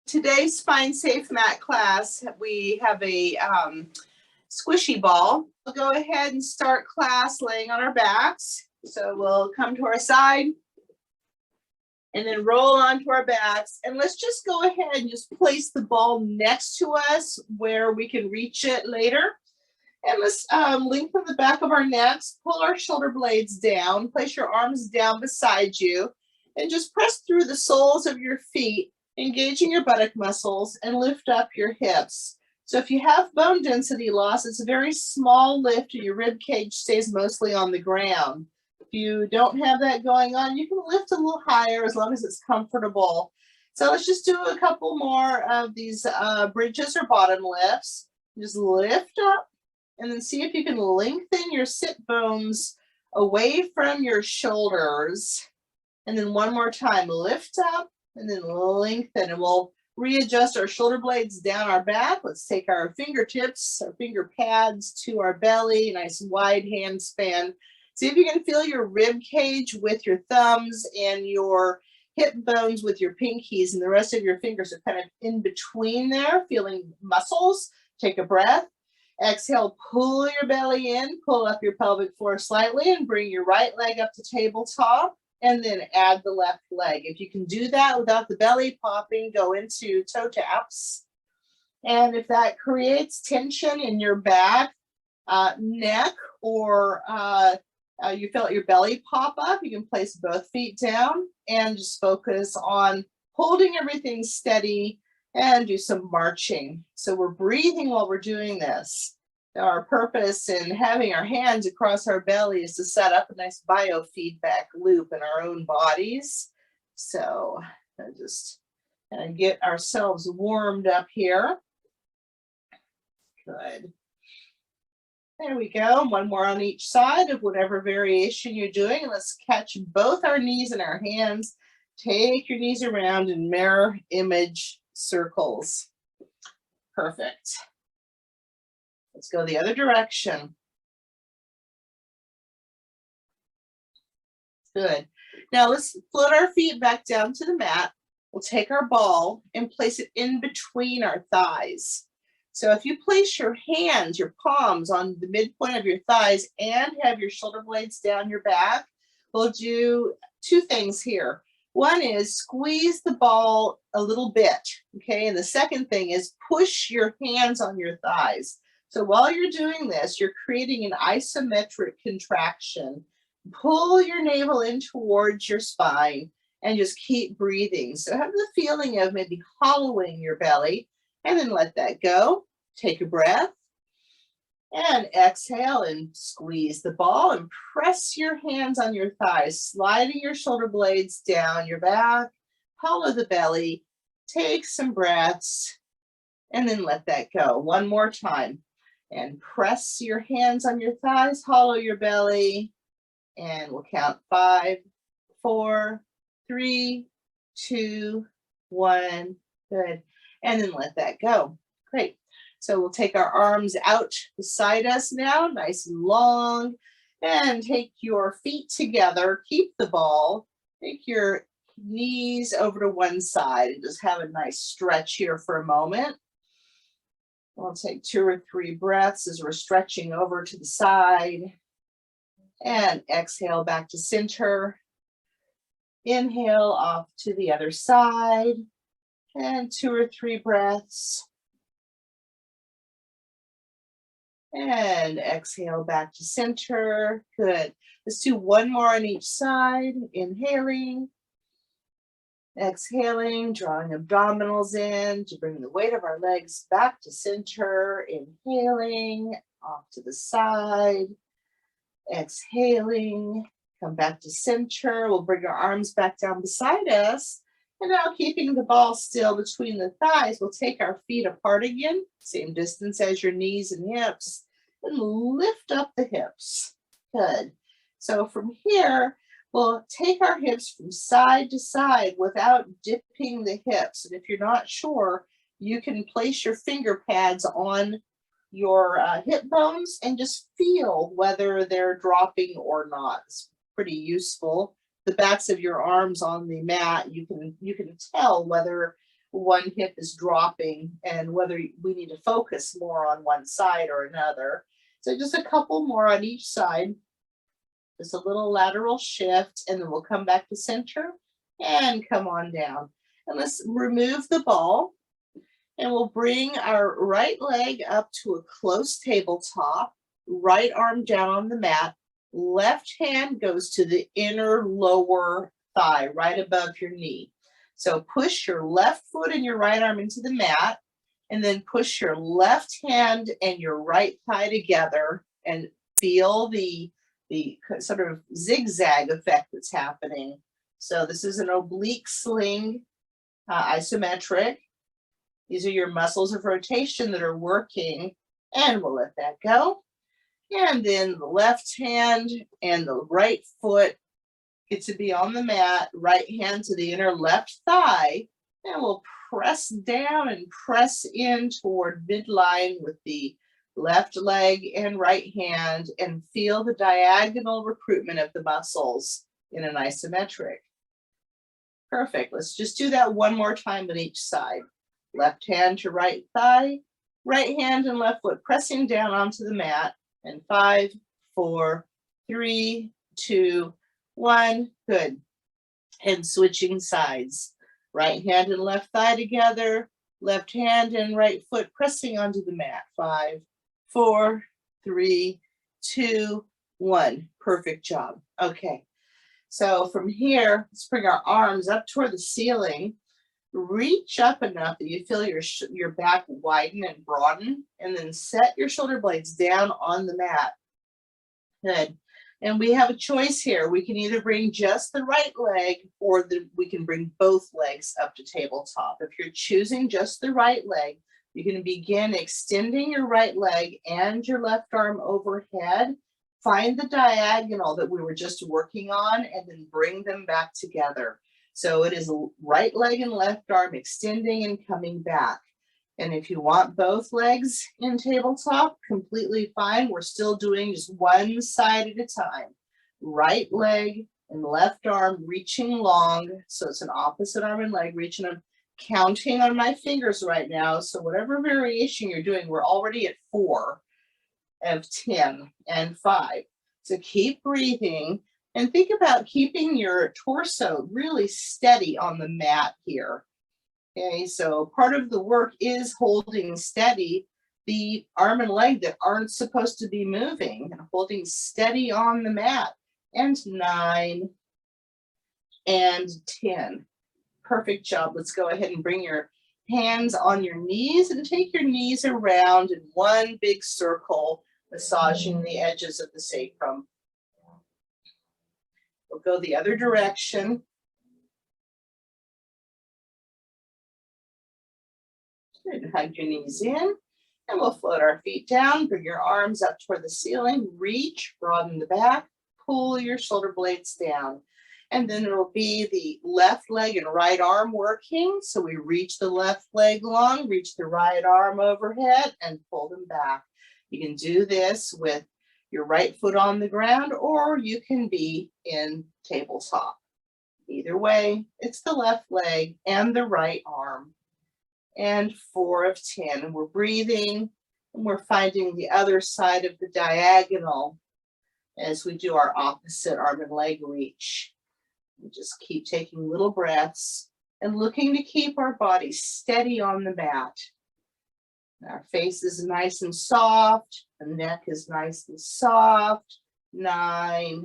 Today's Spine Safe Mat class, we have a squishy ball. We'll go ahead and start class laying on our backs. So we'll come to our side and then roll onto our backs. And let's just go ahead and just place the ball next to us where we can reach it later. And let's lengthen the back of our necks, pull our shoulder blades down, place your arms down beside you, and just press through the soles of your feet, engaging your buttock muscles, and lift up your hips. So if you have bone density loss, it's a very small lift and your rib cage stays mostly on the ground. If you don't have that going on, you can lift a little higher as long as it's comfortable. So let's just do a couple more of these bridges or bottom lifts. Just lift up and then see if you can lengthen your sit bones away from your shoulders. And then one more time, lift up and then lengthen, and we'll readjust our shoulder blades down our back. Let's take our fingertips, our finger pads to our belly, nice wide hand span. See if you can feel your rib cage with your thumbs and your hip bones with your pinkies, and the rest of your fingers are kind of in between there, feeling muscles. Take a breath. Exhale, pull your belly in, pull up your pelvic floor slightly, and bring your right leg up to tabletop. And then add the left leg. If you can do that without the belly popping, go into toe taps. And if that creates tension in your back, neck, or you felt your belly pop up, you can place both feet down and just focus on holding everything steady and do some marching. So we're breathing while we're doing this. Our purpose in having our hands across our belly is to set up a nice biofeedback loop in our own bodies. So just kind of get ourselves warmed up here. Good. There we go. One more on each side of whatever variation you're doing. And let's catch both our knees in our hands. Take your knees around in mirror image circles. Perfect. Let's go the other direction. Good. Now let's float our feet back down to the mat. We'll take our ball and place it in between our thighs. So if you place your hands, your palms on the midpoint of your thighs and have your shoulder blades down your back, we'll do two things here. One is squeeze the ball a little bit, okay? And the second thing is push your hands on your thighs. So while you're doing this, you're creating an isometric contraction. Pull your navel in towards your spine and just keep breathing. So have the feeling of maybe hollowing your belly and then let that go. Take a breath and exhale and squeeze the ball and press your hands on your thighs, sliding your shoulder blades down your back, hollow the belly, take some breaths, and then let that go. One more time. And press your hands on your thighs, hollow your belly, and we'll count 5, 4, 3, 2, 1. Good. And then let that go. Great. So we'll take our arms out beside us now, nice and long, and take your feet together. Keep the ball. Take your knees over to one side and just have a nice stretch here for a moment. We'll take 2 or 3 breaths as we're stretching over to the side. And exhale back to center. Inhale off to the other side. And 2 or 3 breaths. And exhale back to center. Good. Let's do one more on each side. Inhaling. Exhaling, drawing abdominals in to bring the weight of our legs back to center. Inhaling, off to the side. Exhaling, come back to center. We'll bring our arms back down beside us. And now keeping the ball still between the thighs, we'll take our feet apart again, same distance as your knees and hips, and lift up the hips. Good. So from here, we'll take our hips from side to side without dipping the hips. And if you're not sure, you can place your finger pads on your hip bones and just feel whether they're dropping or not. It's pretty useful. The backs of your arms on the mat, you can tell whether one hip is dropping and whether we need to focus more on one side or another. So just a couple more on each side. Just a little lateral shift, and then we'll come back to center and come on down. And let's remove the ball, and we'll bring our right leg up to a close tabletop, right arm down on the mat, left hand goes to the inner lower thigh, right above your knee. So push your left foot and your right arm into the mat, and then push your left hand and your right thigh together and feel the sort of zigzag effect that's happening. So this is an oblique sling, isometric. These are your muscles of rotation that are working, and we'll let that go. And then the left hand and the right foot get to be on the mat, right hand to the inner left thigh, and we'll press down and press in toward midline with the left leg and right hand and feel the diagonal recruitment of the muscles in an isometric. Perfect. Let's just do that one more time on each side. Left hand to right thigh, right hand and left foot pressing down onto the mat. And 5, 4, 3, 2, 1. Good. And switching sides. Right hand and left thigh together. Left hand and right foot pressing onto the mat. 5, 4, 3, 2, 1. Perfect job. Okay. So from here, let's bring our arms up toward the ceiling. Reach up enough that you feel your back widen and broaden, and then set your shoulder blades down on the mat. Good. And we have a choice here. We can either bring just the right leg, or we can bring both legs up to tabletop. If you're choosing just the right leg, you can begin extending your right leg and your left arm overhead. Find the diagonal that we were just working on, and then bring them back together. So it is right leg and left arm extending and coming back. And if you want both legs in tabletop, completely fine. We're still doing just one side at a time. Right leg and left arm reaching long. So it's an opposite arm and leg reaching. I'm counting on my fingers right now. So whatever variation you're doing, we're already at 4 of 10 and 5. So keep breathing. And think about keeping your torso really steady on the mat here. Okay, so part of the work is holding steady the arm and leg that aren't supposed to be moving, and holding steady on the mat. And 9 and 10. Perfect job. Let's go ahead and bring your hands on your knees and take your knees around in one big circle, massaging the edges of the sacrum. We'll go the other direction. Good. Hug your knees in, and we'll float our feet down. Bring your arms up toward the ceiling. Reach, broaden the back, pull your shoulder blades down. And then it'll be the left leg and right arm working. So we reach the left leg long, reach the right arm overhead, and pull them back. You can do this with your right foot on the ground, or you can be in tabletop. Either way, it's the left leg and the right arm. And 4 of 10. And we're breathing, and we're finding the other side of the diagonal as we do our opposite arm and leg reach. We just keep taking little breaths and looking to keep our body steady on the mat. Our face is nice and soft. The neck is nice and soft. 9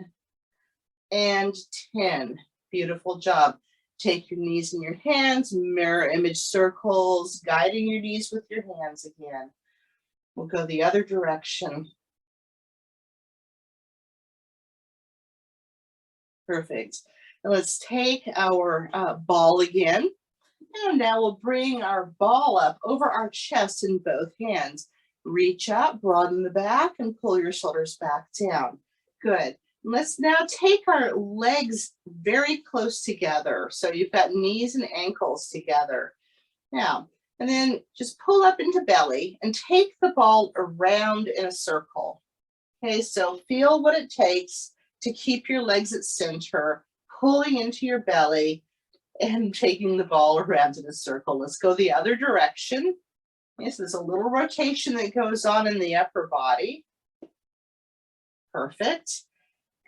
and 10. Beautiful job. Take your knees in your hands, mirror image circles, guiding your knees with your hands again. We'll go the other direction. Perfect. And let's take our ball again. And now we'll bring our ball up over our chest in both hands. Reach up, broaden the back, and pull your shoulders back down. Good. Let's now take our legs very close together. So you've got knees and ankles together. Now, and then just pull up into belly and take the ball around in a circle. Okay, so feel what it takes to keep your legs at center, pulling into your belly and taking the ball around in a circle. Let's go the other direction. Yes, there's a little rotation that goes on in the upper body. Perfect.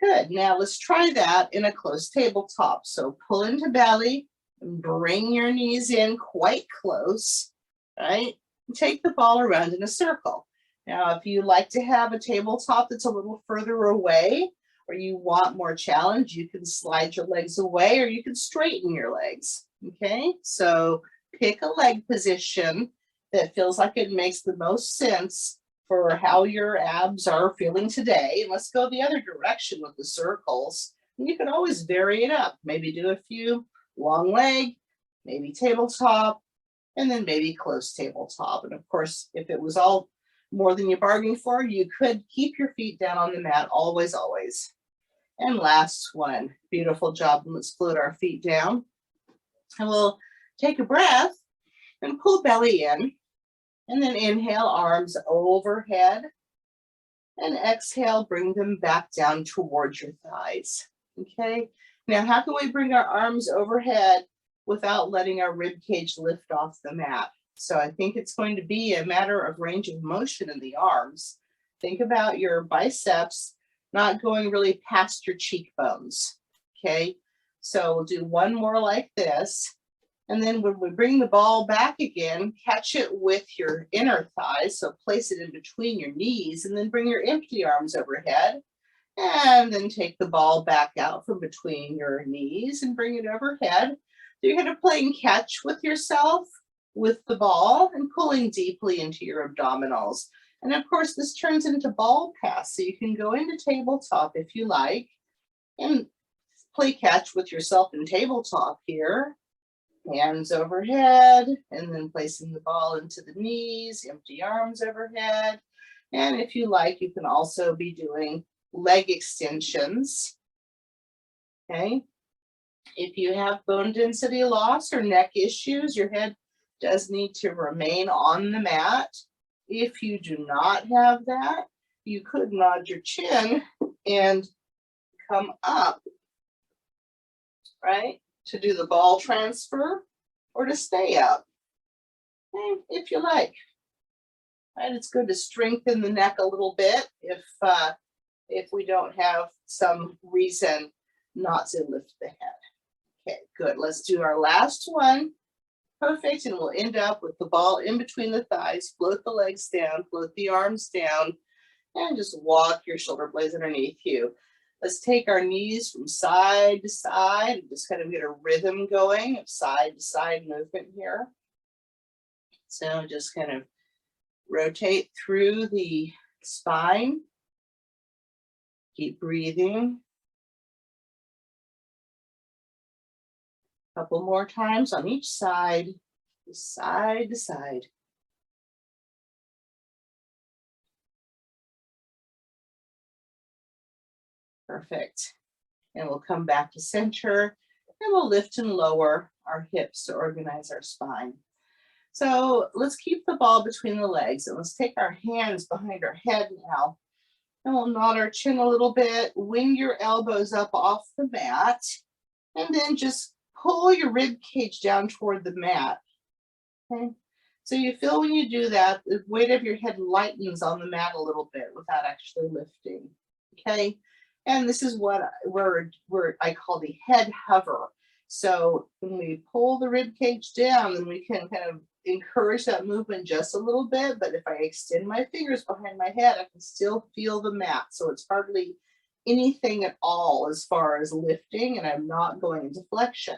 Good. Now let's try that in a close tabletop. So pull into belly and bring your knees in quite close, right? And take the ball around in a circle. Now, if you like to have a tabletop that's a little further away, or you want more challenge, you can slide your legs away or you can straighten your legs. Okay, so pick a leg position that feels like it makes the most sense for how your abs are feeling today. And let's go the other direction with the circles. And you can always vary it up. Maybe do a few long leg, maybe tabletop, and then maybe close tabletop. And of course, if it was all more than you bargained for, you could keep your feet down on the mat, always, always. And last one, beautiful job. Let's float our feet down. And we'll take a breath and pull belly in. And then inhale, arms overhead. And exhale, bring them back down towards your thighs. Okay. Now, how can we bring our arms overhead without letting our rib cage lift off the mat? So I think it's going to be a matter of range of motion in the arms. Think about your biceps not going really past your cheekbones. Okay. So we'll do one more like this. And then when we bring the ball back again, catch it with your inner thighs. So place it in between your knees and then bring your empty arms overhead. And then take the ball back out from between your knees and bring it overhead. So you're going to play and catch with yourself with the ball and pulling deeply into your abdominals. And of course, this turns into ball pass. So you can go into tabletop if you like and play catch with yourself in tabletop here. Hands overhead, and then placing the ball into the knees, empty arms overhead. And if you like, you can also be doing leg extensions. Okay. If you have bone density loss or neck issues, your head does need to remain on the mat. If you do not have that, you could nod your chin and come up, right? To do the ball transfer or to stay up, okay, if you like. Right, it's good to strengthen the neck a little bit if we don't have some reason not to lift the head. Okay, good. Let's do our last one. Perfect, and we'll end up with the ball in between the thighs. Float the legs down, float the arms down, and just walk your shoulder blades underneath you. Let's take our knees from side to side and just kind of get a rhythm going of side to side movement here. So just kind of rotate through the spine. Keep breathing. A couple more times on each side to side. Perfect. And we'll come back to center and we'll lift and lower our hips to organize our spine. So let's keep the ball between the legs and let's take our hands behind our head now. And we'll nod our chin a little bit, wing your elbows up off the mat, and then just pull your rib cage down toward the mat. Okay. So you feel when you do that, the weight of your head lightens on the mat a little bit without actually lifting. Okay. And this is what I call the head hover. So when we pull the rib cage down, then we can kind of encourage that movement just a little bit. But if I extend my fingers behind my head, I can still feel the mat. So it's hardly anything at all as far as lifting, and I'm not going into flexion.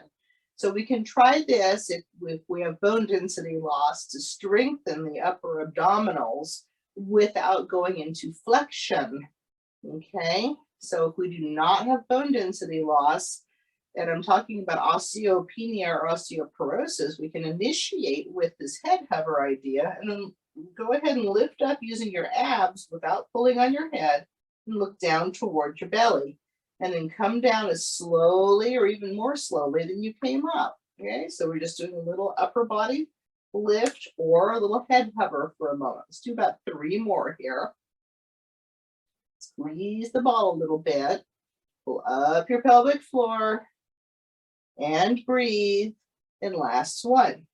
So we can try this if we have bone density loss to strengthen the upper abdominals without going into flexion. Okay. So if we do not have bone density loss, and I'm talking about osteopenia or osteoporosis, we can initiate with this head hover idea and then go ahead and lift up using your abs without pulling on your head and look down toward your belly. And then come down as slowly or even more slowly than you came up. Okay, so we're just doing a little upper body lift or a little head hover for a moment. Let's do about 3 more here. Squeeze the ball a little bit. Pull up your pelvic floor. and breathe, and last one.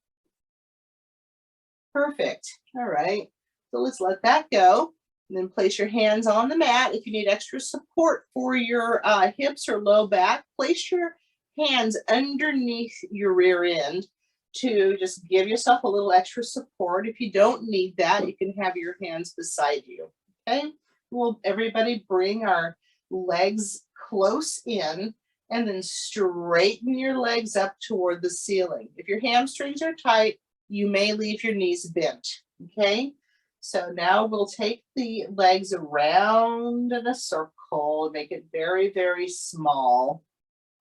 Perfect. All right. So let's let that go. And then place your hands on the mat. If you need extra support for your hips or low back, place your hands underneath your rear end to just give yourself a little extra support. If you don't need that, you can have your hands beside you. Okay. We'll everybody bring our legs close in and then straighten your legs up toward the ceiling. If your hamstrings are tight, you may leave your knees bent. Okay. So now we'll take the legs around in a circle, make it very, very small.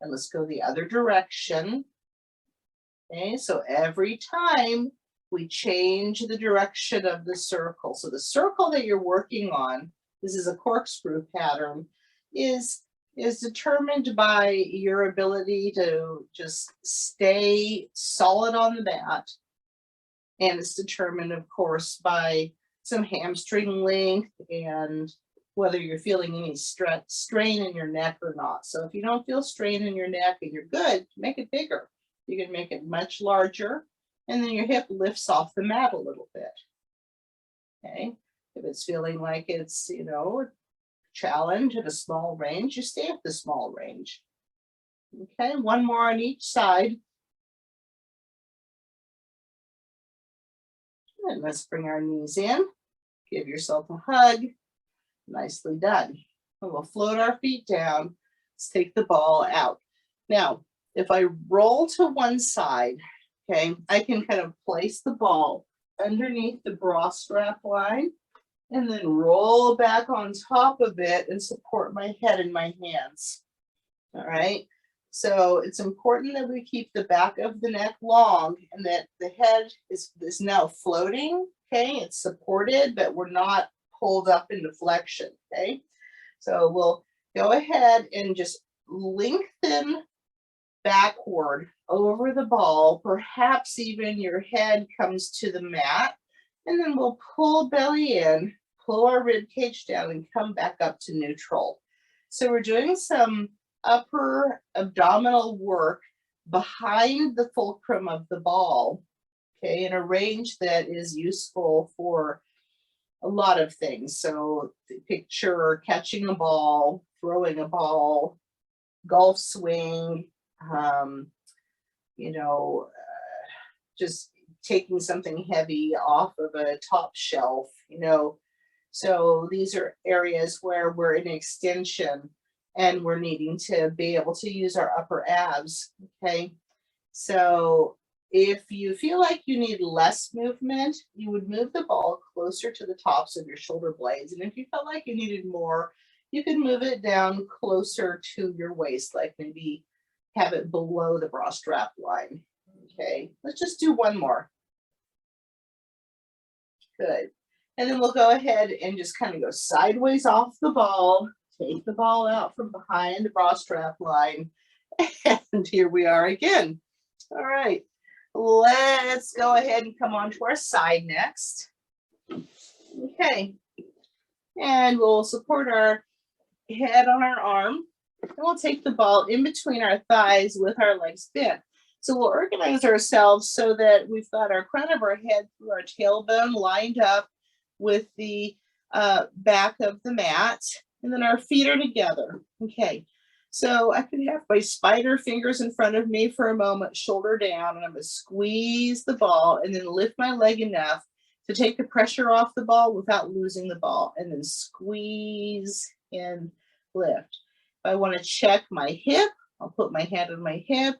And let's go the other direction. Okay, so every time we change the direction of the circle. So the circle that you're working on, this is a corkscrew pattern, is determined by your ability to just stay solid on the mat. And it's determined, of course, by some hamstring length and whether you're feeling any strain in your neck or not. So if you don't feel strain in your neck and you're good, make it bigger. You can make it much larger, and then your hip lifts off the mat a little bit. Okay. If it's feeling like it's, a challenge at a small range, you stay at the small range. Okay. One more on each side. And let's bring our knees in. Give yourself a hug. Nicely done. And we'll float our feet down. Let's take the ball out. Now, if I roll to one side, okay, I can kind of place the ball underneath the bra strap line and then roll back on top of it and support my head in my hands. All right. So it's important that we keep the back of the neck long and that the head is now floating. Okay. It's supported, but we're not pulled up into flexion. Okay. So we'll go ahead and just lengthen backward over the ball. Perhaps even your head comes to the mat. And then we'll pull belly in, pull our rib cage down, and come back up to neutral. So we're doing some upper abdominal work behind the fulcrum of the ball, okay, in a range that is useful for a lot of things. So picture catching a ball, throwing a ball, golf swing, just taking something heavy off of a top shelf, So these are areas where we're in extension and we're needing to be able to use our upper abs, okay? So if you feel like you need less movement, you would move the ball closer to the tops of your shoulder blades. And if you felt like you needed more, you can move it down closer to your waist, like maybe have it below the bra strap line. Okay, let's just do one more. Good. And then we'll go ahead and just kind of go sideways off the ball, take the ball out from behind the bra strap line. And here we are again. All right, let's go ahead and come on to our side next. Okay, and we'll support our head on our arm. And we'll take the ball in between our thighs with our legs bent. So we'll organize ourselves so that we've got our crown of our head through our tailbone lined up with the back of the mat. And then our feet are together. Okay, so I can have my spider fingers in front of me for a moment, shoulder down, and I'm going to squeeze the ball and then lift my leg enough to take the pressure off the ball without losing the ball, and then squeeze and lift. If I want to check my hip, I'll put my hand on my hip.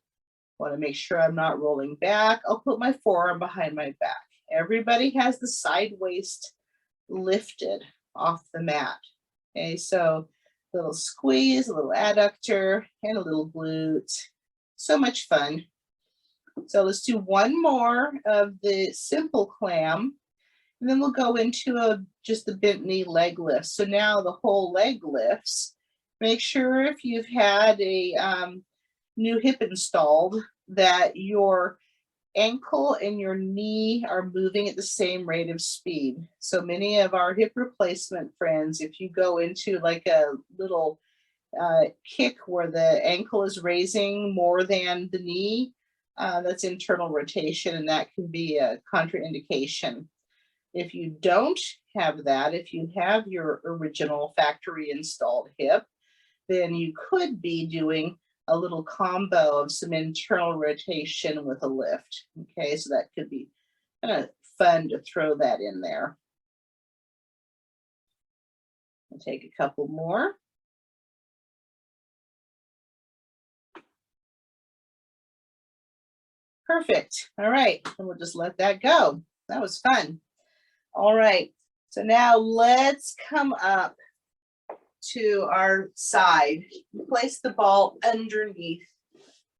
Want to make sure I'm not rolling back, I'll put my forearm behind my back. Everybody has the side waist lifted off the mat. Okay, so a little squeeze, a little adductor, and a little glute. So much fun. So let's do one more of the simple clam, and then we'll go into just the bent knee leg lift. So now the whole leg lifts. Make sure if you've had a new hip installed that your ankle and your knee are moving at the same rate of speed. So many of our hip replacement friends, if you go into like a little kick where the ankle is raising more than the knee, that's internal rotation, and that can be a contraindication. If you don't have that, if you have your original factory installed hip, then you could be doing a little combo of some internal rotation with a lift. Okay, so that could be kind of fun to throw that in there. I'll take a couple more. Perfect. All right, and we'll just let that go. That was fun. All right, so now let's come up to our side. You place the ball underneath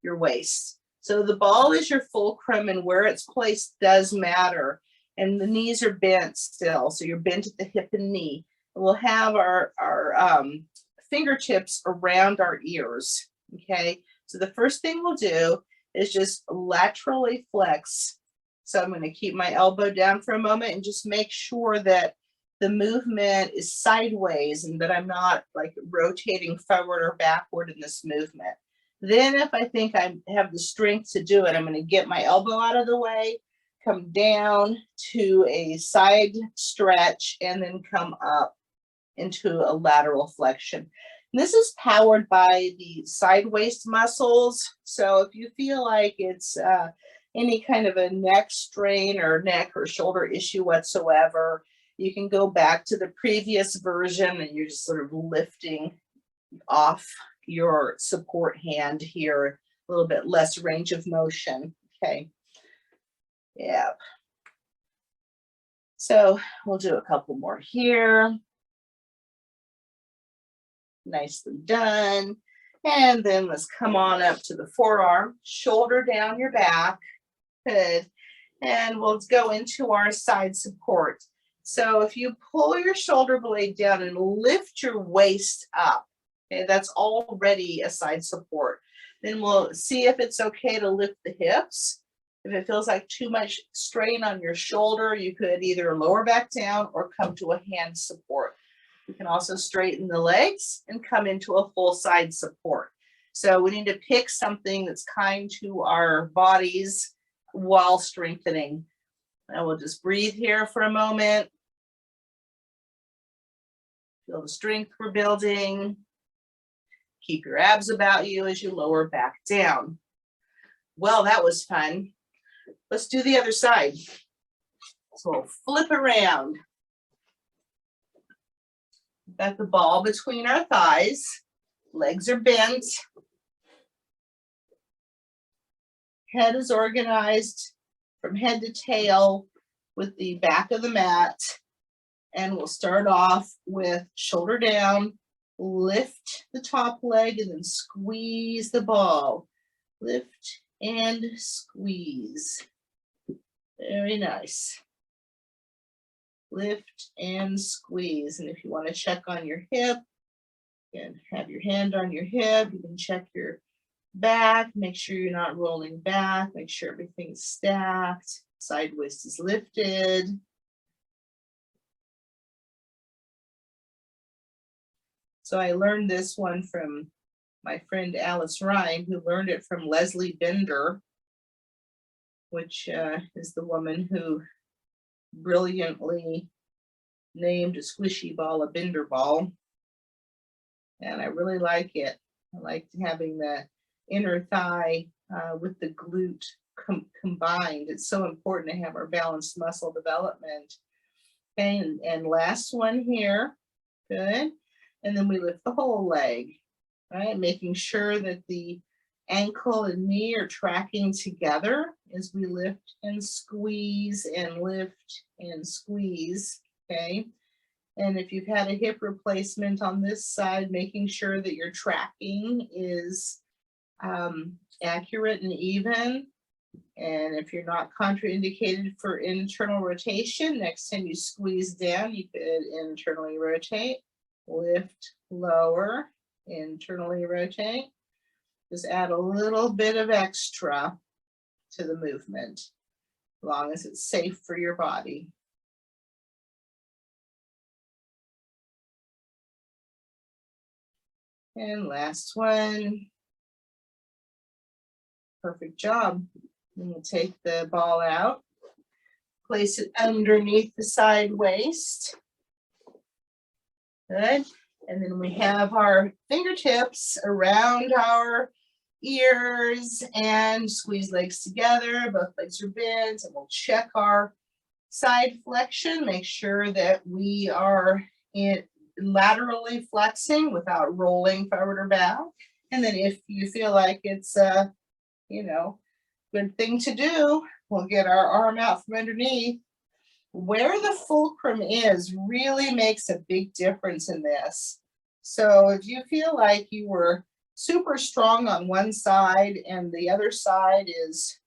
your waist. So the ball is your fulcrum, and where it's placed does matter. And the knees are bent still, so you're bent at the hip and knee. And we'll have our fingertips around our ears. Okay, so the first thing we'll do is just laterally flex. So I'm going to keep my elbow down for a moment and just make sure that the movement is sideways and that I'm not like rotating forward or backward in this movement. Then if I think I have the strength to do it, I'm going to get my elbow out of the way, come down to a side stretch, and then come up into a lateral flexion. And this is powered by the side waist muscles. So if you feel like it's any kind of a neck strain or neck or shoulder issue whatsoever, you can go back to the previous version and you're just sort of lifting off your support hand here, a little bit less range of motion. Okay. Yeah. So we'll do a couple more here. Nicely done. And then let's come on up to the forearm, shoulder down your back. Good. And we'll go into our side support. So if you pull your shoulder blade down and lift your waist up, okay, that's already a side support. Then we'll see if it's okay to lift the hips. If it feels like too much strain on your shoulder, you could either lower back down or come to a hand support. You can also straighten the legs and come into a full side support. So we need to pick something that's kind to our bodies while strengthening. And we'll just breathe here for a moment. Feel the strength we're building. Keep your abs about you as you lower back down. Well, that was fun. Let's do the other side. So we'll flip around. Got the ball between our thighs. Legs are bent. Head is organized from head to tail with the back of the mat. And we'll start off with shoulder down, lift the top leg, and then squeeze the ball. Lift and squeeze. Very nice. Lift and squeeze. And if you want to check on your hip, you can have your hand on your hip. You can check your back. Make sure you're not rolling back. Make sure everything's stacked. Side waist is lifted. So I learned this one from my friend Alice Ryan, who learned it from Leslie Bender, which is the woman who brilliantly named a squishy ball a Bender ball. And I really like it. I like having the inner thigh with the glute combined. It's so important to have our balanced muscle development. Okay, and last one here. Good. And then we lift the whole leg, right? Making sure that the ankle and knee are tracking together as we lift and squeeze and lift and squeeze, okay? And if you've had a hip replacement on this side, making sure that your tracking is accurate and even. And if you're not contraindicated for internal rotation, next time you squeeze down, you could internally rotate, lift, lower, internally rotate. Just add a little bit of extra to the movement, as long as it's safe for your body. And last one. Perfect job. And we'll take the ball out, place it underneath the side waist. Good. And then we have our fingertips around our ears and squeeze legs together. Both legs are bent, and we'll check our side flexion. Make sure that we are laterally flexing without rolling forward or back. And then if you feel like it's a, good thing to do, we'll get our arm out from underneath. Where the fulcrum is really makes a big difference in this. So if you feel like you were super strong on one side and the other side is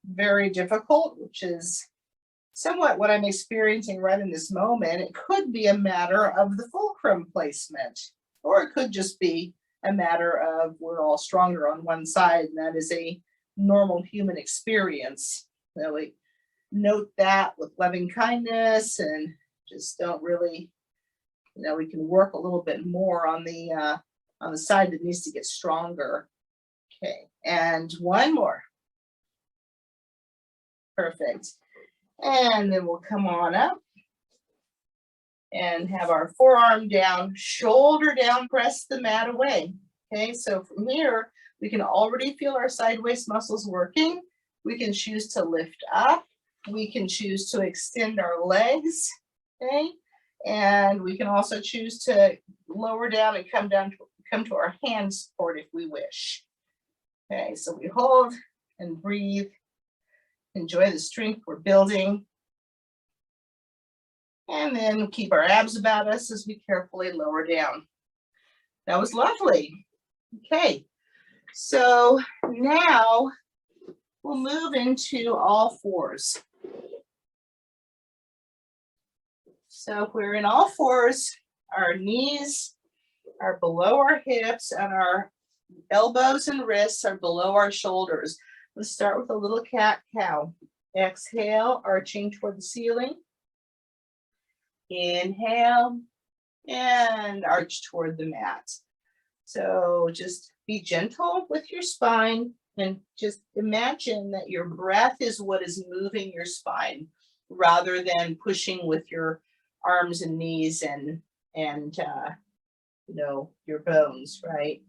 very difficult, which is somewhat what I'm experiencing right in this moment, it could be a matter of the fulcrum placement, or it could just be a matter of we're all stronger on one side, and that is a normal human experience. So we note that with loving kindness, and just don't really, we can work a little bit more on the side that needs to get stronger. Okay, and one more. Perfect. And then we'll come on up and have our forearm down, shoulder down, press the mat away. Okay, so from here, we can already feel our side waist muscles working. We can choose to lift up. We can choose to extend our legs, okay? And we can also choose to lower down and come to our hand support if we wish. Okay, so we hold and breathe. Enjoy the strength we're building. And then keep our abs about us as we carefully lower down. That was lovely. Okay, so now we'll move into all fours. So if we're in all fours, our knees are below our hips and our elbows and wrists are below our shoulders. Let's start with a little cat-cow. Exhale, arching toward the ceiling. Inhale and arch toward the mat. So just be gentle with your spine and just imagine that your breath is what is moving your spine rather than pushing with your arms and knees and your bones, right?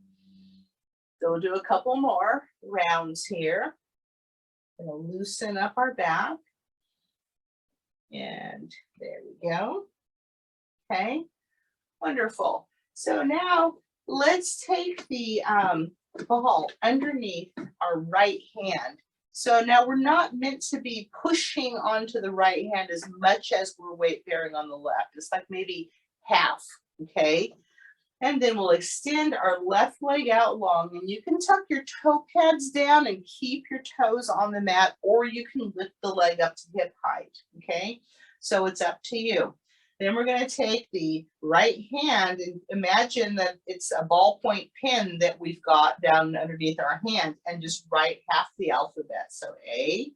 So we'll do a couple more rounds here. Gonna loosen up our back. And there we go. Okay, wonderful. So now let's take the ball underneath our right hand. So now we're not meant to be pushing onto the right hand as much as we're weight bearing on the left. It's like maybe half, okay? And then we'll extend our left leg out long, and you can tuck your toe pads down and keep your toes on the mat, or you can lift the leg up to hip height, okay? So it's up to you. Then we're going to take the right hand and imagine that it's a ballpoint pen that we've got down underneath our hand and just write half the alphabet. So A,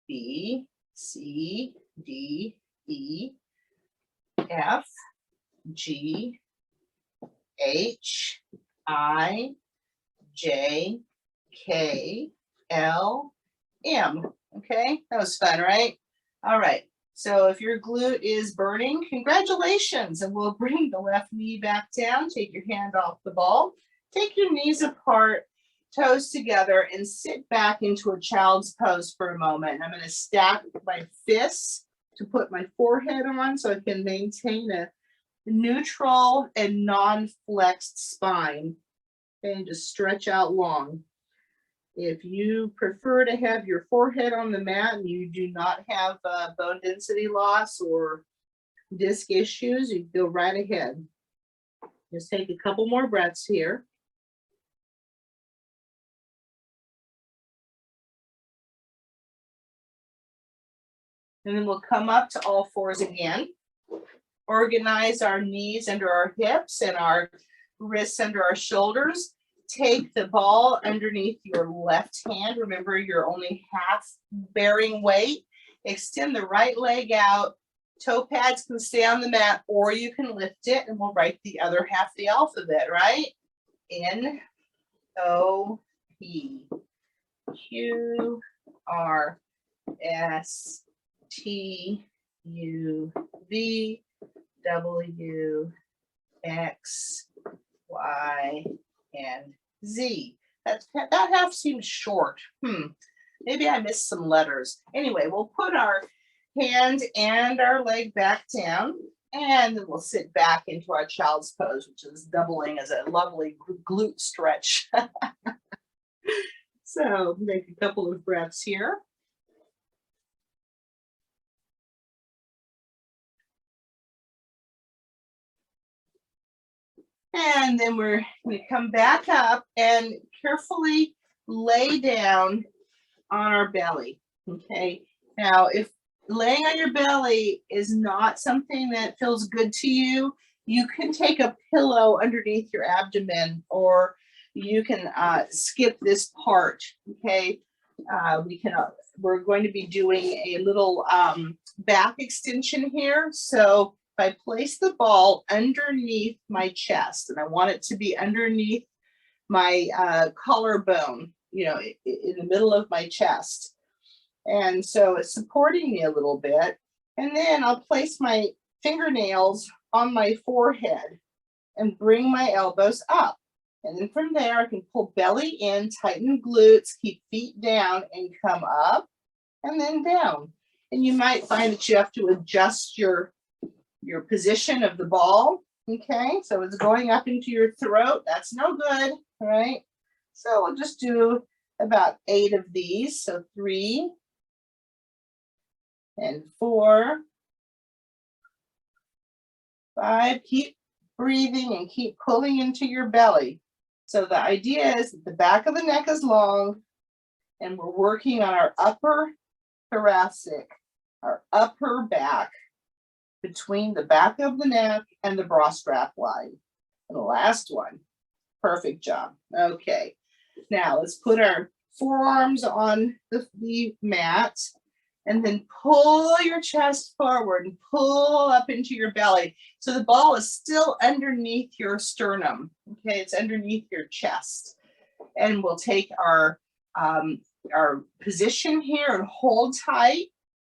B, C, D, E, F, G, H, I, J, K, L, M. Okay, that was fun, right? All right. So if your glute is burning, congratulations. And we'll bring the left knee back down. Take your hand off the ball. Take your knees apart, toes together, and sit back into a child's pose for a moment. I'm going to stack my fists to put my forehead on so I can maintain a neutral and non-flexed spine. And just stretch out long. If you prefer to have your forehead on the mat and you do not have bone density loss or disc issues, you go right ahead. Just take a couple more breaths here. And then we'll come up to all fours again. Organize our knees under our hips and our wrists under our shoulders. Take the ball underneath your left hand. Remember, you're only half bearing weight. Extend the right leg out. Toe pads can stay on the mat, or you can lift it, and we'll write the other half of the alphabet, right? X, Y, and Z. That half seems short. Maybe I missed some letters. Anyway, we'll put our hand and our leg back down, and then we'll sit back into our child's pose, which is doubling as a lovely glute stretch. So make a couple of breaths here. And then we're going to come back up and carefully lay down on our belly. Okay. Now, if laying on your belly is not something that feels good to you, you can take a pillow underneath your abdomen, or you can skip this part. Okay. We're going to be doing a little back extension here. So if I place the ball underneath my chest, and I want it to be underneath my collarbone, you know, in the middle of my chest. And so it's supporting me a little bit. And then I'll place my fingernails on my forehead and bring my elbows up. And then from there, I can pull belly in, tighten glutes, keep feet down, and come up and then down. And you might find that you have to adjust your position of the ball. Okay, so it's going up into your throat. That's no good, all right? So we'll just do about 8 of these. So 3 and 4, 5. Keep breathing and keep pulling into your belly. So the idea is that the back of the neck is long, and we're working on our upper thoracic, our upper back, between the back of the neck and the bra strap line. And the last one. Perfect job. Okay. Now let's put our forearms on the mat, and then pull your chest forward and pull up into your belly. So the ball is still underneath your sternum. Okay, it's underneath your chest. And we'll take our position here and hold tight,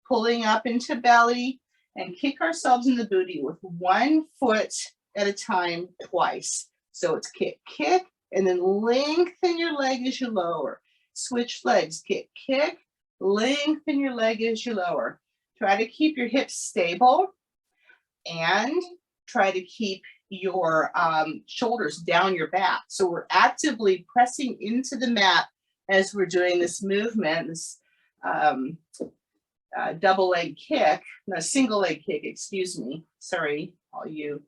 pulling up into belly, and kick ourselves in the booty with 1 foot at a time twice. So it's kick, kick, and then lengthen your leg as you lower. Switch legs, kick, kick, lengthen your leg as you lower. Try to keep your hips stable and try to keep your shoulders down your back. So we're actively pressing into the mat as we're doing this movement, this double leg kick, no, single leg kick, excuse me. Sorry, all you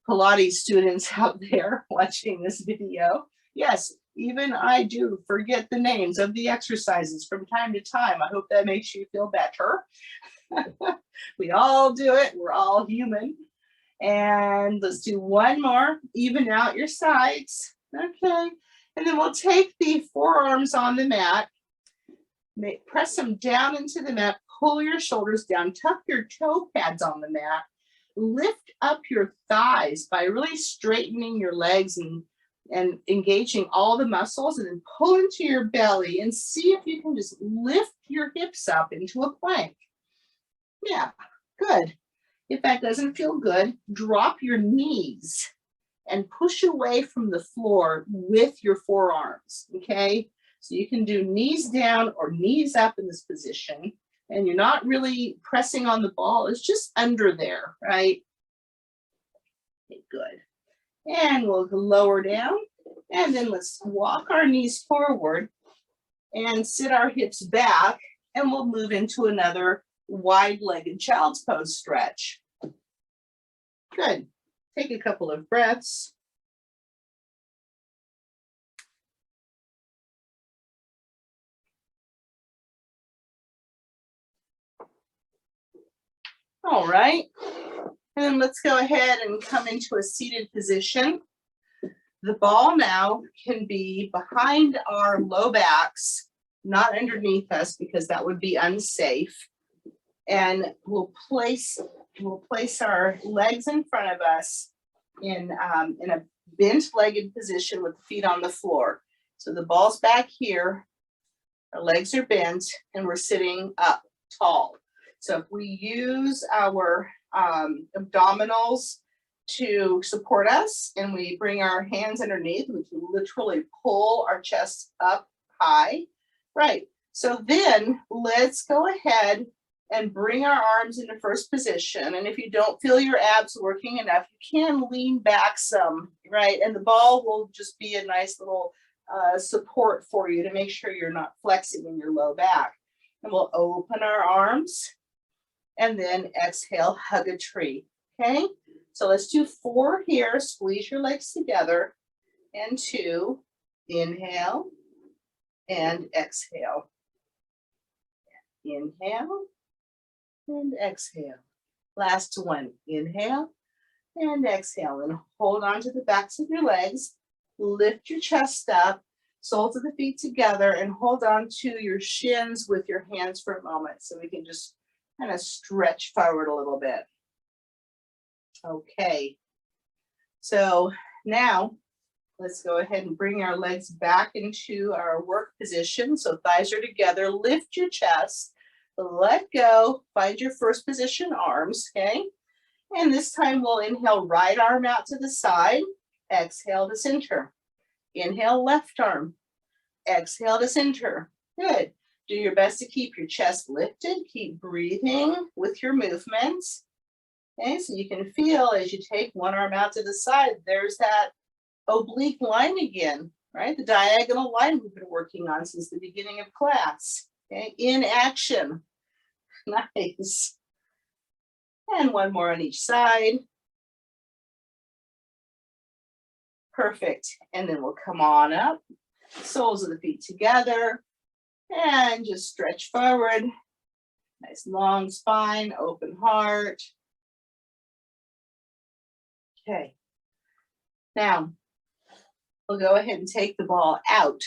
Pilates students out there watching this video. Yes, even I do forget the names of the exercises from time to time. I hope that makes you feel better. We all do it. We're all human. And let's do one more. Even out your sides. Okay. And then we'll take the forearms on the mat, press them down into the mat, pull your shoulders down, tuck your toe pads on the mat, lift up your thighs by really straightening your legs and engaging all the muscles, and then pull into your belly and see if you can just lift your hips up into a plank. Yeah, good. If that doesn't feel good, drop your knees and push away from the floor with your forearms, okay? So you can do knees down or knees up in this position, and you're not really pressing on the ball. It's just under there, right? Okay, good. And we'll lower down, and then let's walk our knees forward and sit our hips back, and we'll move into another wide-legged child's pose stretch. Good. Take a couple of breaths. All right. And then let's go ahead and come into a seated position. The ball now can be behind our low backs, not underneath us, because that would be unsafe. And we'll place our legs in front of us in a bent-legged position with the feet on the floor. So the ball's back here, our legs are bent, and we're sitting up tall. So if we use our abdominals to support us and we bring our hands underneath, we can literally pull our chest up high. Right. So then let's go ahead and bring our arms into first position. And if you don't feel your abs working enough, you can lean back some, right? And the ball will just be a nice little support for you to make sure you're not flexing in your low back. And we'll open our arms and then exhale, hug a tree, okay? So let's do 4 here. Squeeze your legs together. And 2, inhale and exhale. Inhale and exhale. Last one, inhale and exhale. And hold on to the backs of your legs. Lift your chest up, soles of the feet together, and hold on to your shins with your hands for a moment so we can just kind of stretch forward a little bit. Okay, so now let's go ahead and bring our legs back into our work position. So thighs are together, lift your chest, let go, find your first position arms, okay? And this time we'll inhale right arm out to the side, exhale to center. Inhale left arm, exhale to center. Good. Do your best to keep your chest lifted, keep breathing with your movements. Okay, so you can feel as you take one arm out to the side, there's that oblique line again, right? The diagonal line we've been working on since the beginning of class. Okay, in action. Nice. And one more on each side. Perfect. And then we'll come on up, soles of the feet together, and just stretch forward. Nice long spine, open heart. Okay. Now, we'll go ahead and take the ball out.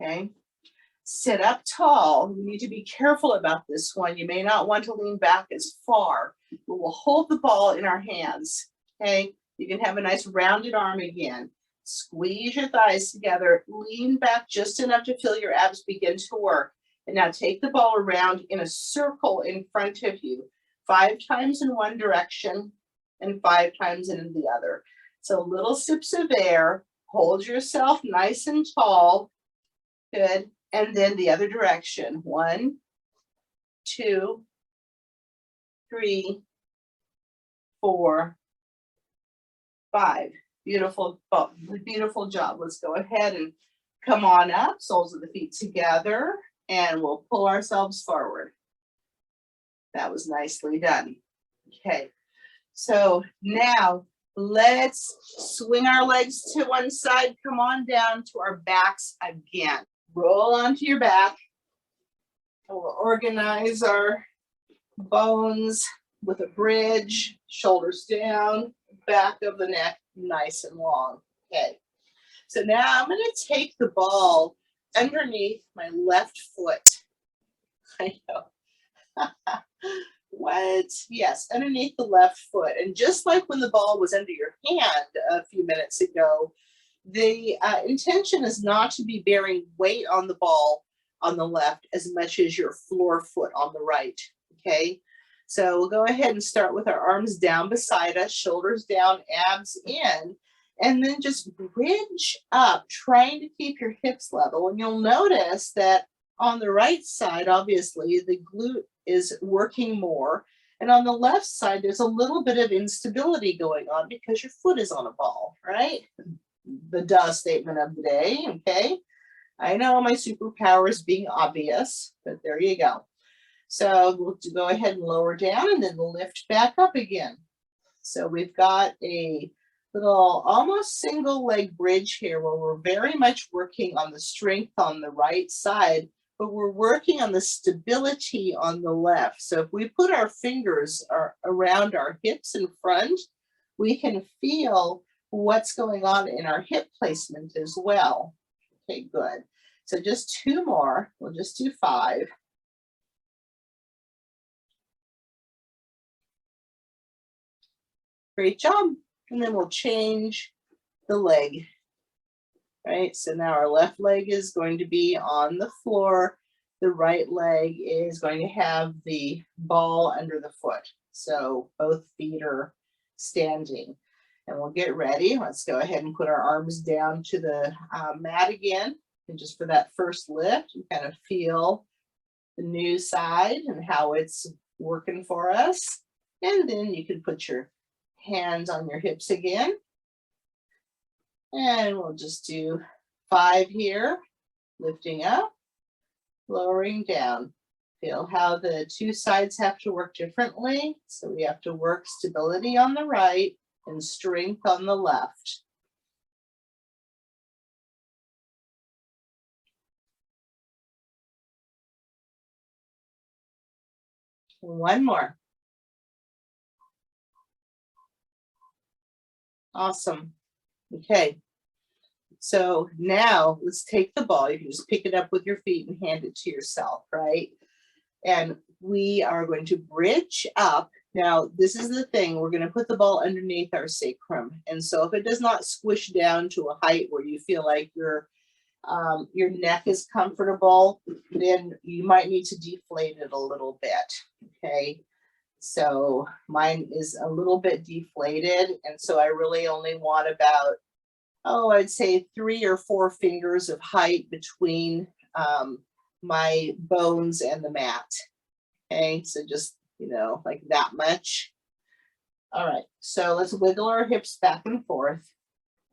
Okay. Sit up tall. You need to be careful about this one. You may not want to lean back as far, but we'll hold the ball in our hands. Okay. You can have a nice rounded arm again. Squeeze your thighs together. Lean back just enough to feel your abs begin to work. And now take the ball around in a circle in front of you. 5 times in one direction and 5 times in the other. So little sips of air. Hold yourself nice and tall. Good. And then the other direction. 1, 2, 3, 4, 5. Beautiful, beautiful job. Let's go ahead and come on up, soles of the feet together, and we'll pull ourselves forward. That was nicely done. Okay, so now let's swing our legs to one side, come on down to our backs again. Roll onto your back. And we'll organize our bones with a bridge, shoulders down, back of the neck nice and long. Okay, so now I'm going to take the ball underneath my left foot. I know. What? Yes, underneath the left foot. And just like when the ball was under your hand a few minutes ago, the intention is not to be bearing weight on the ball on the left as much as your floor foot on the right. Okay, so we'll go ahead and start with our arms down beside us, shoulders down, abs in, and then just bridge up, trying to keep your hips level. And you'll notice that on the right side, obviously, the glute is working more. And on the left side, there's a little bit of instability going on because your foot is on a ball, right? The duh statement of the day, okay? I know my superpower is being obvious, but there you go. So we'll go ahead and lower down and then lift back up again. So we've got a little almost single leg bridge here where we're very much working on the strength on the right side, but we're working on the stability on the left. So if we put our fingers around our hips in front, we can feel what's going on in our hip placement as well. Okay, good. So just 2 more. We'll just do 5. Great job. And then we'll change the leg, right? So now our left leg is going to be on the floor. The right leg is going to have the ball under the foot. So both feet are standing. And we'll get ready. Let's go ahead and put our arms down to the mat again. And just for that first lift, you kind of feel the new side and how it's working for us. And then you can put your hands on your hips again. And we'll just do 5 here, lifting up, lowering down. Feel how the two sides have to work differently. So we have to work stability on the right and strength on the left. One more. Awesome. Okay. So now let's take the ball. You can just pick it up with your feet and hand it to yourself, right? And we are going to bridge up. Now, this is the thing. We're going to put the ball underneath our sacrum. And so if it does not squish down to a height where you feel like your neck is comfortable, then you might need to deflate it a little bit, okay? So mine is a little bit deflated, and so I really only want about, I'd say 3 or 4 fingers of height between my bones and the mat, okay? So just, like that much. All right, so let's wiggle our hips back and forth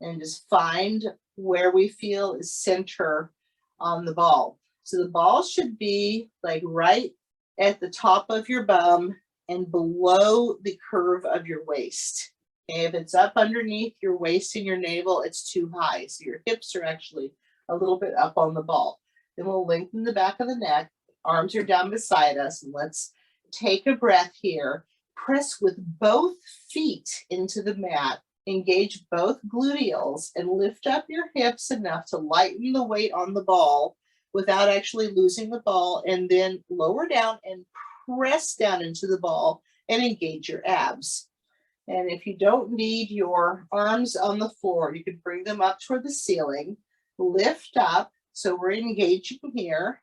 and just find where we feel is center on the ball. So the ball should be like right at the top of your bum and below the curve of your waist. Okay, if it's up underneath your waist and your navel, it's too high. So your hips are actually a little bit up on the ball. Then we'll lengthen the back of the neck. Arms are down beside us. And let's take a breath here. Press with both feet into the mat. Engage both gluteals and lift up your hips enough to lighten the weight on the ball without actually losing the ball, and then lower down and press down into the ball and engage your abs. And if you don't need your arms on the floor, you can bring them up toward the ceiling, lift up. So we're engaging here,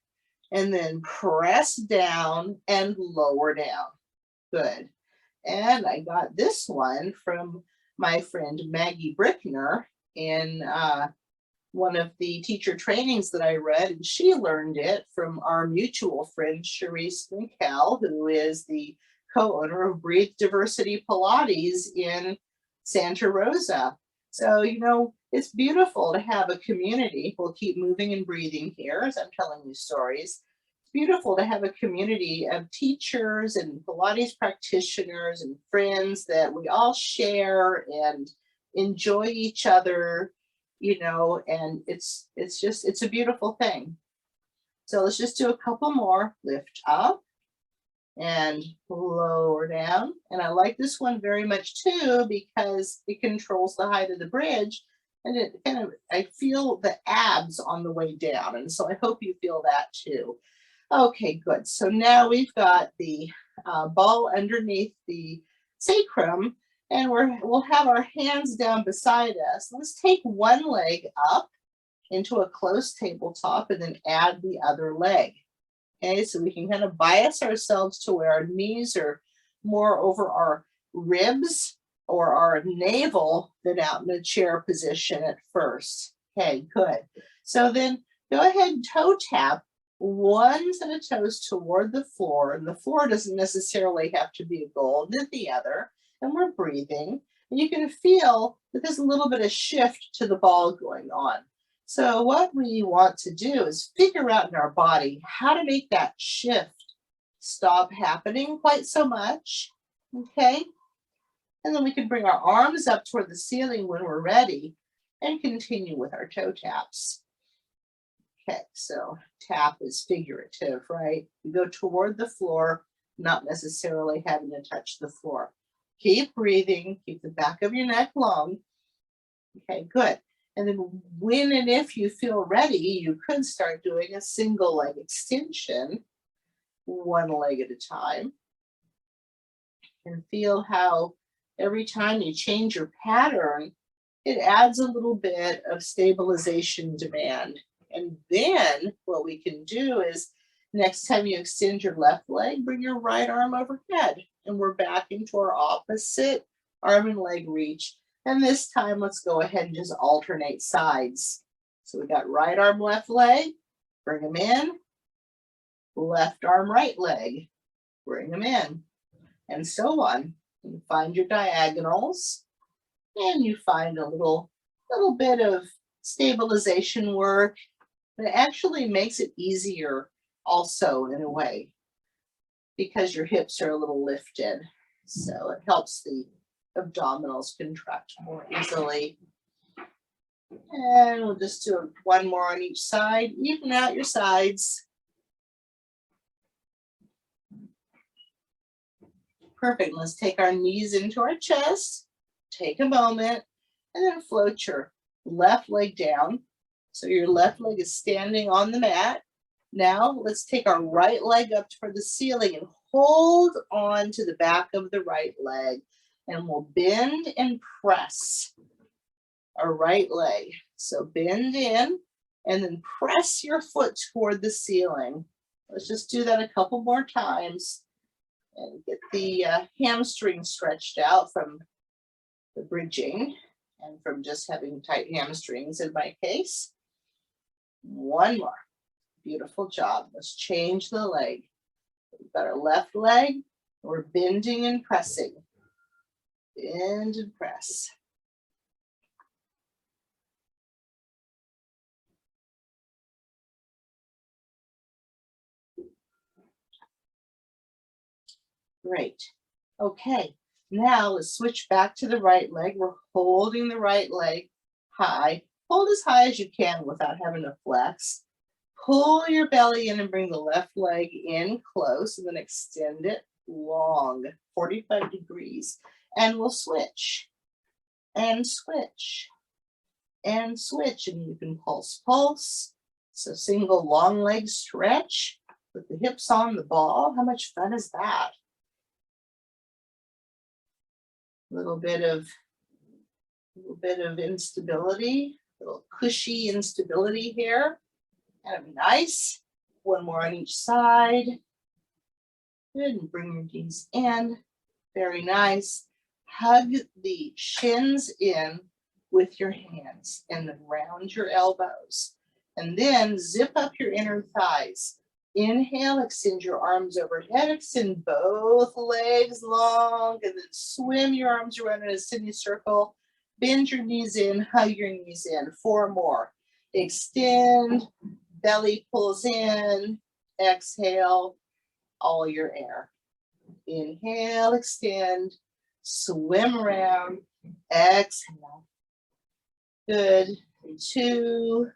and then press down and lower down. Good. And I got this one from my friend Maggie Brickner in one of the teacher trainings that I read, and she learned it from our mutual friend Charisse Minkel, who is the co-owner of Breathe Diversity Pilates in Santa Rosa. So, it's beautiful to have a community. We'll keep moving and breathing here as I'm telling you stories. It's beautiful to have a community of teachers and Pilates practitioners and friends that we all share and enjoy each other, and it's a beautiful thing. So let's just do a couple more. Lift up and lower down. And I like this one very much too, because it controls the height of the bridge, and it I feel the abs on the way down. And so I hope you feel that too. Okay, good. So now we've got the ball underneath the sacrum, and we'll have our hands down beside us. Let's take one leg up into a close tabletop and then add the other leg. Okay, so we can kind of bias ourselves to where our knees are more over our ribs or our navel than out in the chair position at first. Okay, good. So then go ahead and toe tap one set of toes toward the floor, and the floor doesn't necessarily have to be a goal, then the other, and we're breathing. And you can feel that there's a little bit of shift to the ball going on. So what we want to do is figure out in our body how to make that shift stop happening quite so much, okay? And then we can bring our arms up toward the ceiling when we're ready and continue with our toe taps. Okay, so tap is figurative, right? You go toward the floor, not necessarily having to touch the floor. Keep breathing, keep the back of your neck long. Okay, good. And then when and if you feel ready, you could start doing a single leg extension, one leg at a time. And feel how every time you change your pattern, it adds a little bit of stabilization demand. And then what we can do is next time you extend your left leg, bring your right arm overhead. And we're back into our opposite arm and leg reach. And this time, let's go ahead and just alternate sides. So we got right arm, left leg, bring them in. Left arm, right leg, bring them in. And so on. You find your diagonals. And you find a little bit of stabilization work. It actually makes it easier also in a way because your hips are a little lifted. So it helps the abdominals contract more easily. And we'll just do one more on each side. Even out your sides. Perfect. Let's take our knees into our chest. Take a moment and then float your left leg down. So your left leg is standing on the mat. Now let's take our right leg up toward the ceiling and hold on to the back of the right leg. And we'll bend and press our right leg. So bend in and then press your foot toward the ceiling. Let's just do that a couple more times and get the hamstring stretched out from the bridging and from just having tight hamstrings in my case. One more. Beautiful job. Let's change the leg. We've got our left leg. We're bending and pressing. Bend and press. Great. Okay. Now let's switch back to the right leg. We're holding the right leg high. Hold as high as you can without having to flex. Pull your belly in and bring the left leg in close and then extend it long, 45 degrees. And we'll switch and switch and switch. And you can pulse, pulse. So single long leg stretch with the hips on the ball. How much fun is that? A little bit of instability, a little cushy instability here. That'd be nice. One more on each side. Good, and bring your knees in. Very nice. Hug the shins in with your hands and then round your elbows. And then zip up your inner thighs. Inhale, extend your arms overhead, extend both legs long, and then swim your arms around in a semicircle. Bend your knees in, hug your knees in. 4 more. Extend, belly pulls in, exhale, all your air. Inhale, extend, swim around, exhale. Good. 2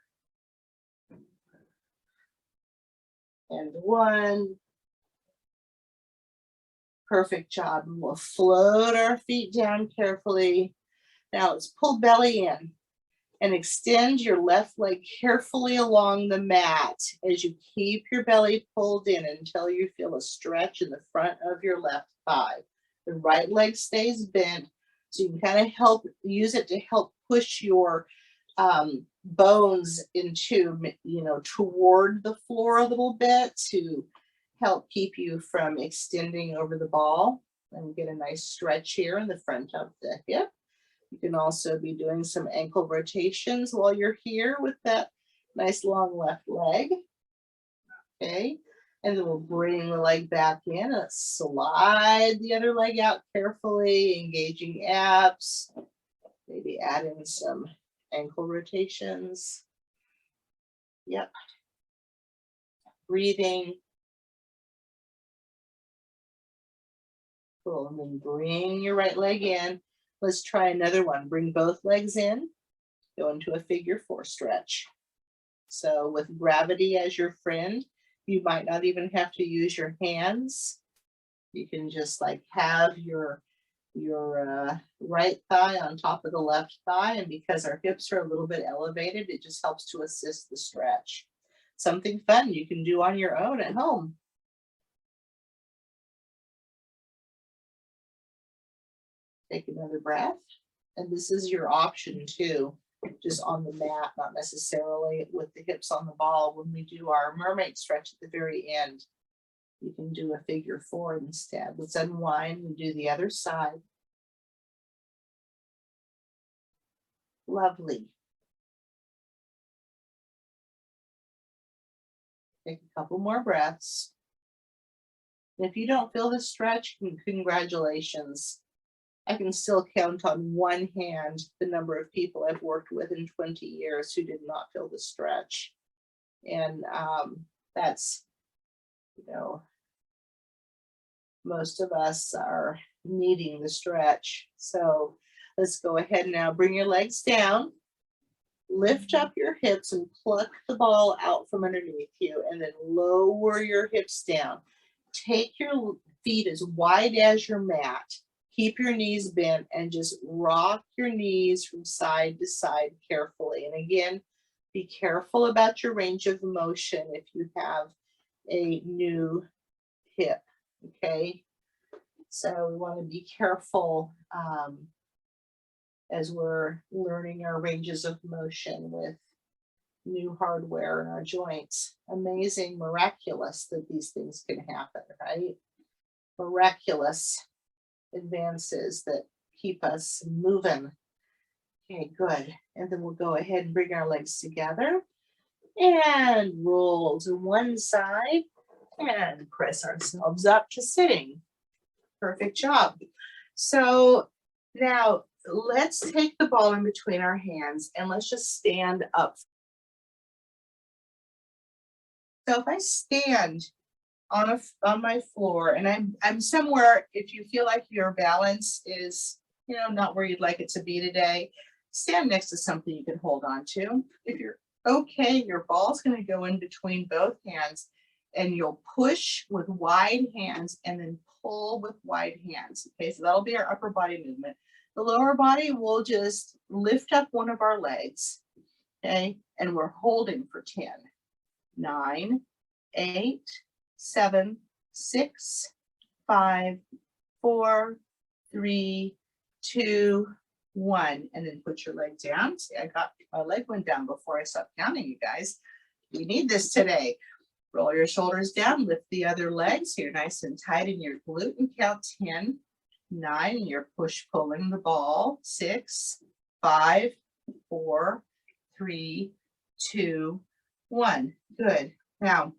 and 1. Perfect job. And we'll float our feet down carefully. Now let's pull belly in and extend your left leg carefully along the mat as you keep your belly pulled in until you feel a stretch in the front of your left thigh. The right leg stays bent, so you can kind of use it to help push your bones into, toward the floor a little bit to help keep you from extending over the ball. And get a nice stretch here in the front of the hip. You can also be doing some ankle rotations while you're here with that nice long left leg. Okay, and then we'll bring the leg back in. Let's slide the other leg out carefully, engaging abs. Maybe add in some ankle rotations. Yep. Breathing. Cool, and then bring your right leg in. Let's try another one. Bring both legs in. Go into a figure 4 stretch. So with gravity as your friend, you might not even have to use your hands. You can just like have your right thigh on top of the left thigh. And because our hips are a little bit elevated, it just helps to assist the stretch. Something fun you can do on your own at home. Take another breath. And this is your option too, just on the mat, not necessarily with the hips on the ball. When we do our mermaid stretch at the very end, you can do a figure 4 instead. Let's unwind and do the other side. Lovely. Take a couple more breaths. And if you don't feel the stretch, congratulations. I can still count on one hand the number of people I've worked with in 20 years who did not feel the stretch. And that's, you know, most of us are needing the stretch. So let's go ahead now. Bring your legs down. Lift up your hips and pluck the ball out from underneath you, and then lower your hips down. Take your feet as wide as your mat. Keep your knees bent and just rock your knees from side to side carefully. And again, be careful about your range of motion if you have a new hip, okay? So we want to be careful as we're learning our ranges of motion with new hardware in our joints. Amazing, miraculous that these things can happen, right? Miraculous advances that keep us moving. Okay, good. And then we'll go ahead and bring our legs together and roll to one side and press ourselves up to sitting. Perfect job. So now let's take the ball in between our hands and let's just stand up. So if I stand on my floor and I'm somewhere, if you feel like your balance is, you know, not where you'd like it to be today, stand next to something you can hold on to. If you're okay, your ball's going to go in between both hands and you'll push with wide hands and then pull with wide hands. Okay, so that'll be our upper body movement. The lower body will just lift up one of our legs, okay, and we're holding for 10, 9, 8, 7, 6, 5, 4, 3, 2, 1, and then put your leg down. See, my leg went down before I stopped counting, you guys. We need this today. Roll your shoulders down, lift the other leg so you're nice and tight in your glute and count 10, 9, and you're push-pulling the ball. 6, 5, 4, 3, 2, 1. Good. Now,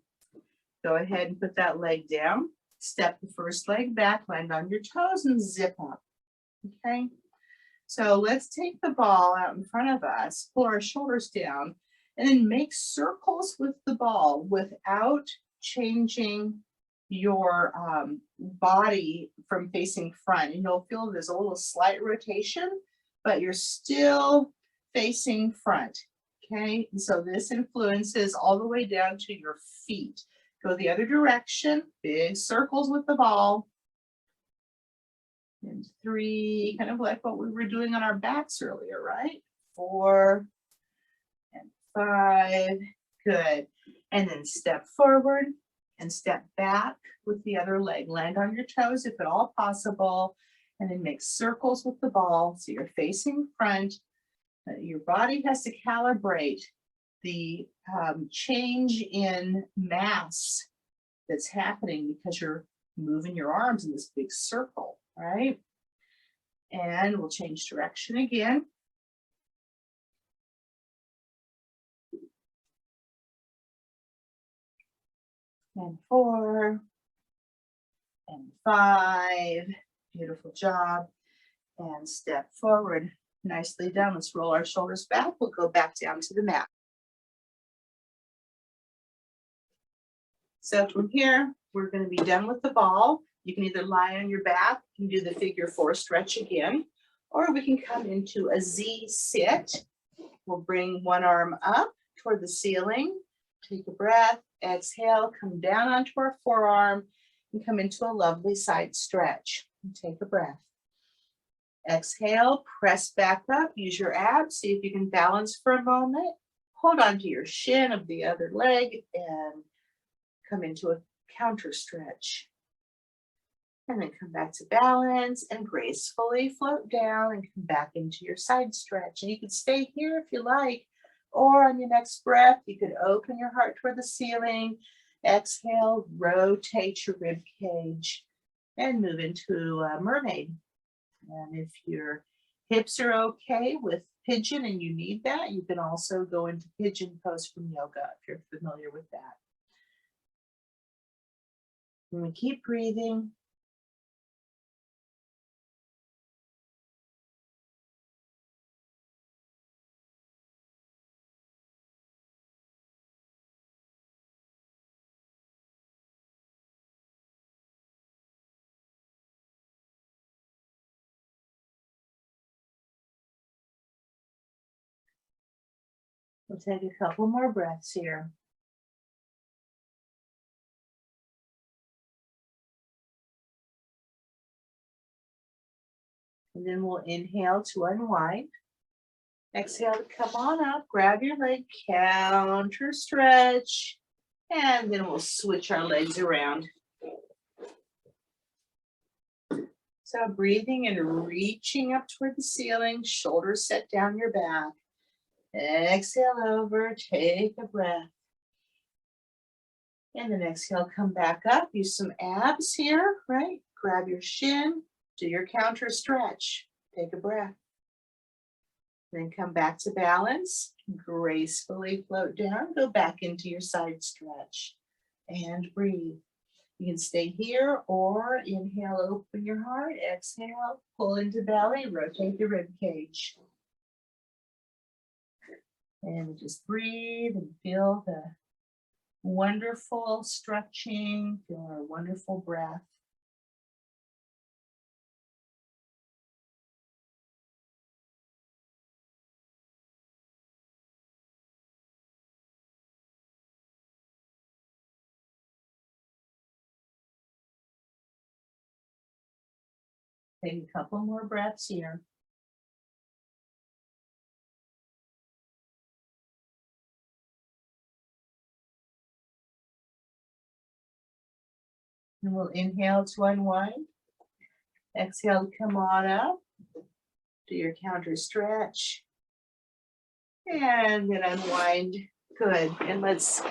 go ahead and put that leg down. Step the first leg back, land on your toes, and zip up. Okay? So let's take the ball out in front of us, pull our shoulders down, and then make circles with the ball without changing your body from facing front. And you'll feel there's a little slight rotation, but you're still facing front. Okay, and so this influences all the way down to your feet. Go the other direction, big circles with the ball. And 3, kind of like what we were doing on our backs earlier, right? 4 and 5, good. And then step forward and step back with the other leg. Land on your toes if at all possible, and then make circles with the ball so you're facing front. Your body has to calibrate the change in mass that's happening because you're moving your arms in this big circle, right? And we'll change direction again. And 4 and 5, beautiful job. And step forward nicely down. Let's roll our shoulders back. We'll go back down to the mat. So from here, we're going to be done with the ball. You can either lie on your back, you can do the figure 4 stretch again, or we can come into a Z sit. We'll bring one arm up toward the ceiling, take a breath, exhale, come down onto our forearm, and come into a lovely side stretch. And take a breath. Exhale, press back up, use your abs, see if you can balance for a moment. Hold on to your shin of the other leg and come into a counter stretch. And then come back to balance and gracefully float down and come back into your side stretch. And you can stay here if you like, or on your next breath, you could open your heart toward the ceiling. Exhale, rotate your rib cage and move into Mermaid. And if your hips are okay with pigeon and you need that, you can also go into pigeon pose from yoga if you're familiar with that. And we keep breathing. We'll take a couple more breaths here. And then we'll inhale to unwind. Exhale to come on up, grab your leg, counter stretch, and then we'll switch our legs around. So breathing and reaching up toward the ceiling, shoulders set down your back. Exhale over, take a breath. And then exhale, come back up, use some abs here, right? Grab your shin, do your counter stretch, take a breath. Then come back to balance, gracefully float down, go back into your side stretch and breathe. You can stay here or inhale, open your heart, exhale, pull into belly, rotate the rib cage. And just breathe and feel the wonderful stretching, feel our wonderful breath. Take a couple more breaths here. And we'll inhale to unwind. Exhale to come on up. Do your counter stretch. And then unwind. Good. And let's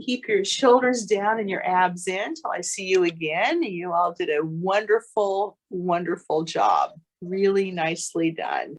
keep your shoulders down and your abs in until I see you again. You all did a wonderful, wonderful job. Really nicely done.